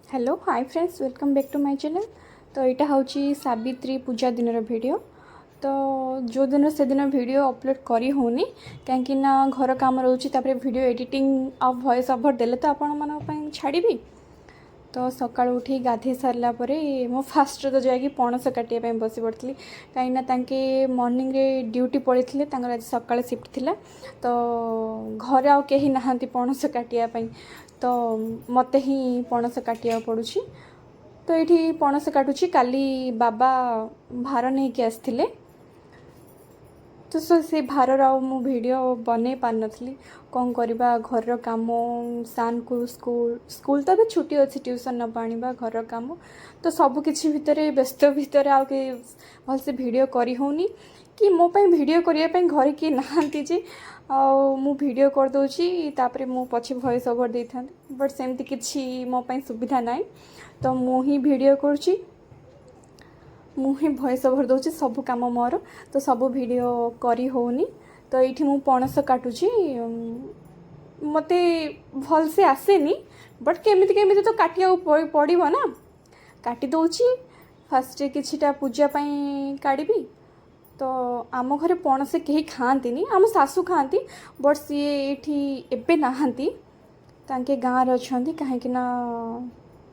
Hello hi friends welcome back to my channel. तो यहाँ हूँ सावित्री पूजा दिन वीडियो। तो जो दिन से दिन वीडियो अपलोड करी होनी कहीं घर काम रोचे वीडियो एडिटिंग आ वॉइस ओवर देले तो आपण मन छाड़ी। तो सका उठी गाधे सारा मो फास्ट तो जाकि पणस काटापी बस पड़ी कहीं मॉर्निंग रे ड्यूटी पड़े आज सका शिफ्ट थिला। तो घर आउ कहीं नहांती पणस काटापी तो मत ही पणस काटिया पड़ुछि। तो ये पणस काटुछि काली बाबा भार नहीं कि आसथिले। तो से भारर आउ मु वीडियो बने पार नथली कौन करवा घर काम सान को स्कूल तो अभी छुट्टी अच्छी ट्यूशन न पाणीबा घर काम तो सब किछि भितर व्यस्त भितर आउ के भल से वीडियो करी होनी कि मो पई वीडियो करिया पई घर के नहांती जे मु वीडियो कर दोची तापरे मु पछे वॉइस ओवर दे था बट सेमती किछि मो पई सुविधा नाही तो मु ही वीडियो करछि मुझे वॉइस ओवर दूसरी सब कम मोर तो सब वीडियो करी होनी। तो ये मु पणस काटुची मत भल से आसेनी बट केमिति केमिति तो काटिया पड़ो ना काटी दौची फास्ट किछिटा पूजा पाई काढ़ी। तो आम घरे पणस कहीं खाती आम सासू खाती बट सी ये नहांती तांके गाँव अच्छा कहीं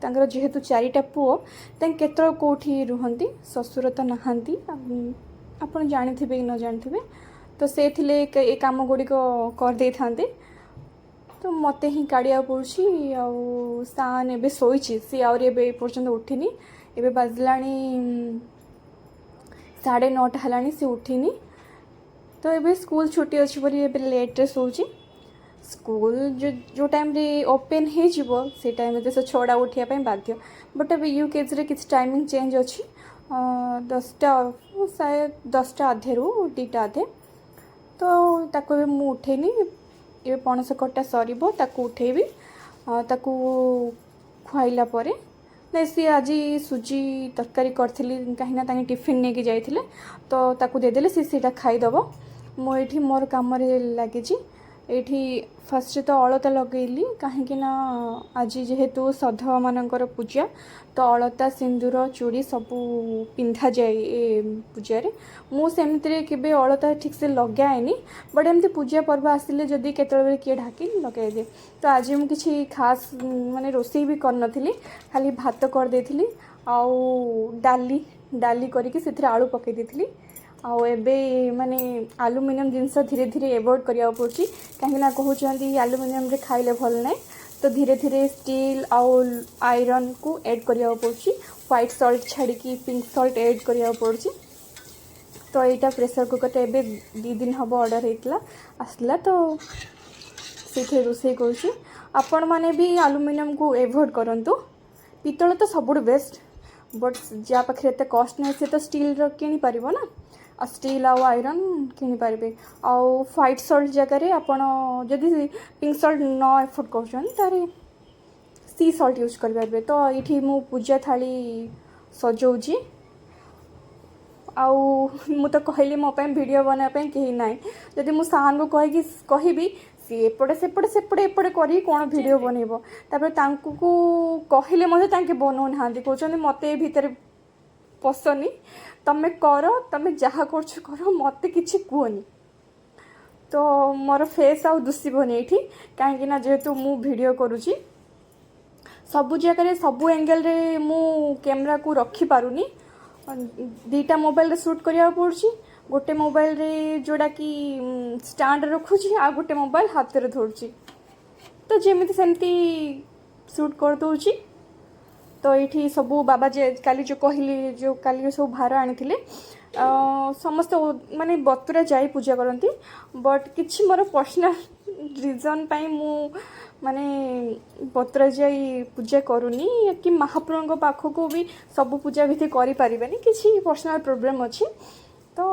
जेहेतु चारिटा पुओ केतल कौटी रुहंती ससुर तो नहांती आप जानी कि न जानी तो से थिले ए काम गुड़िक करदे थांते। तो मत ही काढ़िया पड़ी आन ए शोची सी पर्यटन उठिनी एवं बाजला 9:30 है सी उठिनी। तो ये स्कूल छुट्टी अच्छी परी लेट्रे सोची स्कूल जो टाइम रे ओपन हो से टाइम से 6टा उठापी बाध्य बट अब यूकेजी किसी टाइमिंग चेंज अच्छी 10टा शायद 10टा अधे रू 2टा अधे। तो ताको मु उठेनी ये पणस कटा सर ताकू उठेबी ताकू खुआइला परे ना सी आज सुजी तरकारी करी कहीं टिफिन नहीं जाइए तो ताकू देदेले सीटा खाईदब मुझे मोर कम लगी। ये फर्स्ट तो अलता लगेली कहीं आज जेहेतु सधवा मानकर पूजा तो अलता सिंदूर चूड़ी सब पिंधा जाए ए पूजा रे मुझे केबे अलता ठीक से लगाएनी बट एमती पूजा पर्व आसिले जदि केतबेले किए ढाकी लगे दे। तो आज मुझे किसी खास माने रोसई भी करनथिली खाली भात कर देथिली आउ डाली करके से आलू पकई देथिली आबे माने आलुमिनियम जिनस धीरे धीरे एवॉइड करिया पड़ुछि कहीं कहते आलुमिनियम रे खाइले भल ना तो धीरे धीरे स्टील आयरन को ऐड करिया पड़ुछि व्हाइट सॉल्ट छाड़ी पिंक सॉल्ट ऐड करिया पड़ुछि। तो यहाँ प्रेशर कुकर एबे 2 दिन हम ऑर्डर होता आसला तो से रोषे करुँची आपण मैंने भी आलुमिनियम को एवॉइड करंतु पितल तो सबुठ बेस्ट बट जहाँ पाखे एत कस्ट ना से तो स्टील किनी पारिबो ना स्टील आयरन किनी पारे आउ व्हाइट सॉल्ट जगह आपण जदि पिंक सॉल्ट न एफोर्ड कर सी सॉल्ट यूज करें। तो ये मु पूजा थाली सजाऊँगी मु तो कहली मो वीडियो बनापी कहीं ना जदि मु सान को कहबी सी एपटे सेपटे सेपटे एपटे कर कौन वीडियो बनइब कहले बनाऊ ना कहते मत भितर पसनी तमें कर तमें जहाँ कर मत कि कहनी। तो मोर फेस आउ दुषबनी ये कहीं जेहेतु मु वीडियो करुँची सबु जगह सबु एंगल रे मु कैमरा को रखी पारुनी 2टा मोबाइल रे शूट करिया पड़ुछि गोटे मोबाइल रे जोड़ा कि स्टैंड रखुची आ गोटे मोबाइल हाथ रे धरुची तो जेमिति सेमती शूट कर दूची। तो ये सबू बाबा जे काली जो कहली जो काली सब भार आनी समस्त माने बतुरा जाई पूजा करती बट किछि मोर पर्सनल रीजन पाई मु माने बतुरा जाई पूजा करूनी कि महाप्रभु पाख को भी सब पूजा विधि करि परिबेनी किछि पर्सनल प्रॉब्लम अच्छी। तो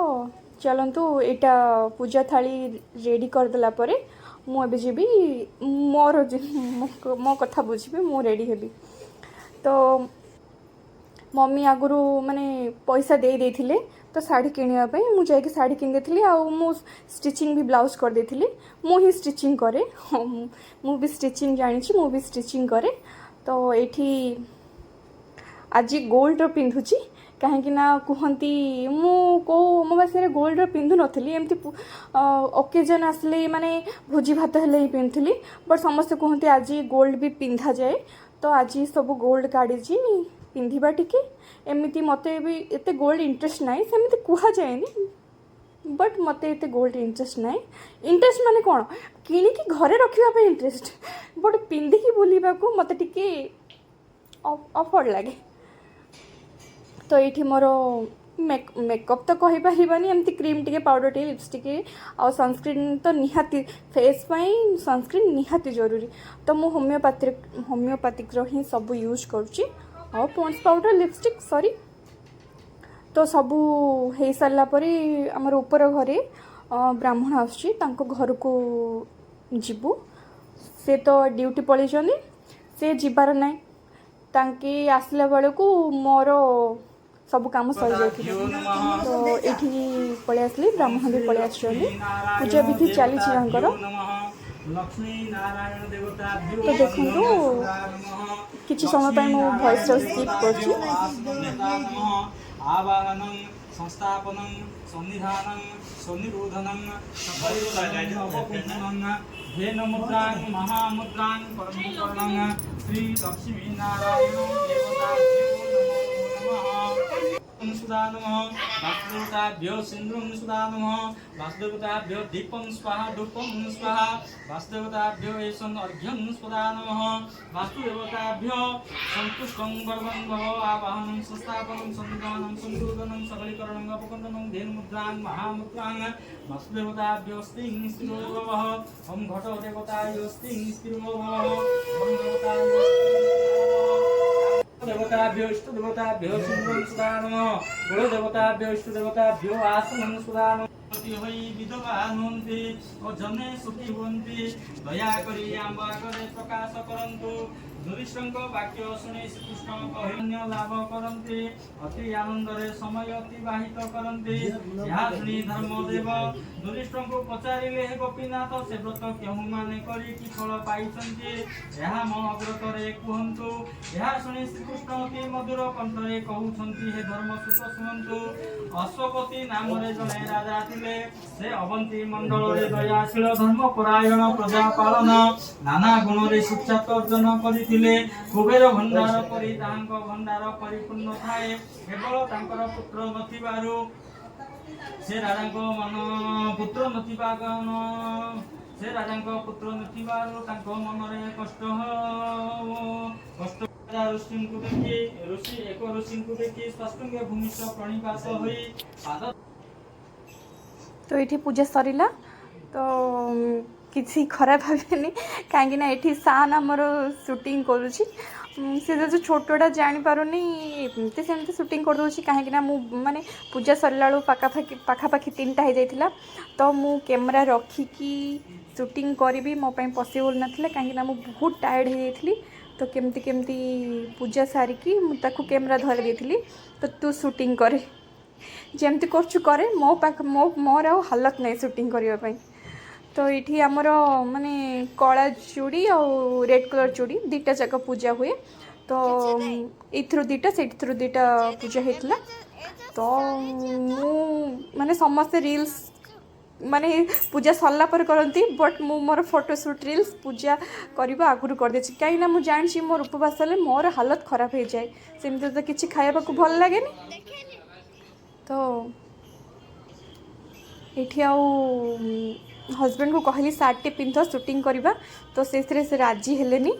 चलतु यहाँ पूजा थाली रेडी करदेला परे मुझे जीवी मोर मो कथा बुझे मु रेडी हेबी। तो मम्मी आगुरी माने पैसा दे देथिले तो साड़ी किनिया मुझे साड़ी किन देथिली आउ मु स्टिचिंग भी ब्लाउज कर देथिली मु ही स्टिचिंग करे मु भी स्टिचिंग जानी मु भी स्टिचिंग करे। तो ये आज गोल्डर पिंधुची कहीं कहती मो पास गोल्डर पिंधु नी एमती ओकेजन आसले माने भोजी भात हेले ही पिंधुली बट समस्ते कहते आज गोल्ड भी पिंधा जाए तो आज सब गोल्ड काढ़ी पिंधा टिके एमती मत भी एत गोल्ड इंटरेस्ट ना सेमती कहुए बट मत एत गोल्ड इंटरेस्ट ना इंटरेस्ट माने कौन किणिकी घरे रखापी इंटरेस्ट बट पिंधिकी बुलवा को मत टिके अफर्ड लगे तो ये मोर मेकअप तो कही पारानी एमती क्रीम टे पाउडर टे लिपस्टिक आ सनस्क्रीन तो निहाती फेस पाई सनस्क्रीन निहाती जरूरी तो मु होम्योपैथिक ही सब यूज करुच्ची आ पॉन्ड्स पाउडर लिपस्टिक सॉरी तो सबू हो सारा आमर ऊपर घरे ब्राह्मण आसुची घर को जीवु से तो ड्यूटी पलि से जीवार ना तांके आसला बेल को मोर सब काम सरी जाए तो ये पलि आसली ब्राह्मण भी पलि आस पूजा विधि चली तो देखो किसी समय पर मो वॉइस स्किप कर आवाहनं संस्थापनं सन्निधानं सन्निरोधनं सफलनं धेन मुद्रां महामुद्रां परमकरणं श्री लक्ष्मी नारायण देवता सुधा नमः वासुदेवताभ्यो सिंधुं सुधा नमः वासुदेवताभ्यो दीपं स्वाहा धूपं स्वाहा वासुदेवताभ्यो एषं अर्घ्यं सुधा नमः वासुदेवताभ्यो संतुष्टं गर्वं भव आवाहनं संस्थापनं सन्निधानं संशोधनं सबलीकरणं अपकन्दनं धेनुमुद्रां महामुद्रां वासुदेवताभ्यो स्त्रीं स्थिरो भवः ॐ घटो देवतायो स्त्रीं स्थिरो भवः ॐ देवतायो देवताभ्यो इष्ट देवताभ्यो सिंधुं सुधा नमः गुरु देवताभ्यो इष्ट देवताभ्यो आसनं सुधा नमः होई विधवा नुंती और जने सुखी हुंती दया करी आंबा करे प्रकाश करंतु दुरिष्टंक वाक्य शुणी श्रीकृष्ण कहन्य लाभ करते अति आनंद समय अतिबाहित करते यहाँ शुणी धर्मदेव दुरिष्टंक पचारे हे गोपीनाथ से व्रत क्यों माने करी कि फल पाई यहाँ मो व्रत कहतु यहाँ शुणी श्रीकृष्ण अति मधुर कंठरे कहते हे धर्म सुत शुणु अश्वपति नाम जड़े राजा थिले से अवंती मंडल दयाशील धर्मपरायण प्रजा पालन नाना गुण शिक्षा अर्जन कर कुबेर भंडार परि भंडार परिपूर्ण थाए केवल तांकर पुत्र नथिबारु से राजा मन पुत्र नथिबागन से राजा पुत्र नथिबारु तांको मनरे कष्ट कष्ट ऋषि को देखि ऋषि एक ऋषि को देखि सष्टंगे भूमिष्ठ प्रणिपात होई पाद तो ये पूजा सरला तो किसी खराब भावेनि कहीं ये सान आमर शूटिंग करुच्ची से जो छोटा जापारूनी एमती सेमती शूटिंग करदे कहीं माने पूजा सरला पाखापाखि 3टा हो जाता तो मु कैमरा रखिकी शूटिंग करी मो पॉसिबल नाला कहीं बहुत टायर्ड हो जाती तो केमती केमती पूजा सारिकी मुझे कैमरा धरी देती तो तू शूटिंग करे जमती करे मोर आ हालत नहीं शूटिंग करने तो ये आमर माने कला चूड़ी और रेड कलर चूड़ी 2टा जाक पूजा हुए तो इथरू 2टा से इथरू 2टा पूजा होता तो माने समस्ते रील्स माने पूजा सरला पर करती बट मु मोर फोटोशूट रील्स पूजा करवा आगुरी कर देछि कहीं मुझे जानी मोर उपवास हेले मोर हालत खराब हो जाए सेमती तो किसी खाइबा को भल लगे तो ये हस्बैंड को कहली सार्टे पिंध शूटिंग करवा तो से राजी हेलेनी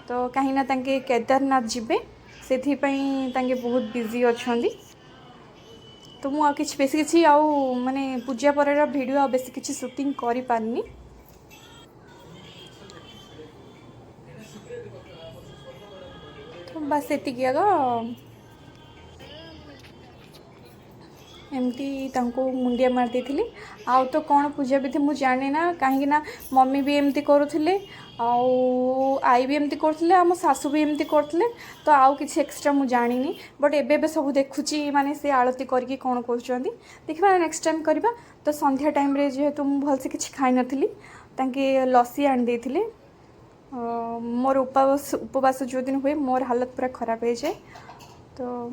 तो कहीं ना तांके केदारनाथ जीवे से बहुत बिजी अच्छा तो मुझे किसी बेस किसी माने पूजा पर वीडियो बेस किसी शूटिंग करि पारनी तो बस एतिक आग एमती मुंडिया मार देती आउ तो कौन पूजा विधि मुझे जाने ना कहीं मम्मी भी एमती करुले आई भी एमती करते आम सासू भी एमती करते तो आउ किसी एक्सट्रा मुझे जानी बट एबे सब देखुची माने से आलती करके कौन कर देखा नेक्स्ट टाइम करवा तो संध्या टाइम रे जेहेतु मुझे भलसे किसी खाई नी तांके लस्सी आनी देथिले मोर उपवास जो दिन हुए मोर हालत पूरा खराब हो जाए। तो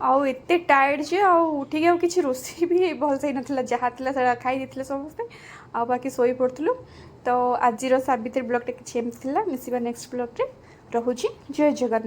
आउ एते टायर्ड जे आउ उठिक आउ किछि रोषेई भी भल से नथिला जहा थिला से खाई दिथिले समस्ते आ बाकी सोई पड़थुलु। तो आजिर सावित्री ब्लॉग टे किछि एमथिला मिसिबा नेक्स्ट ब्लॉग रे रहुची। जय जगन्नाथ।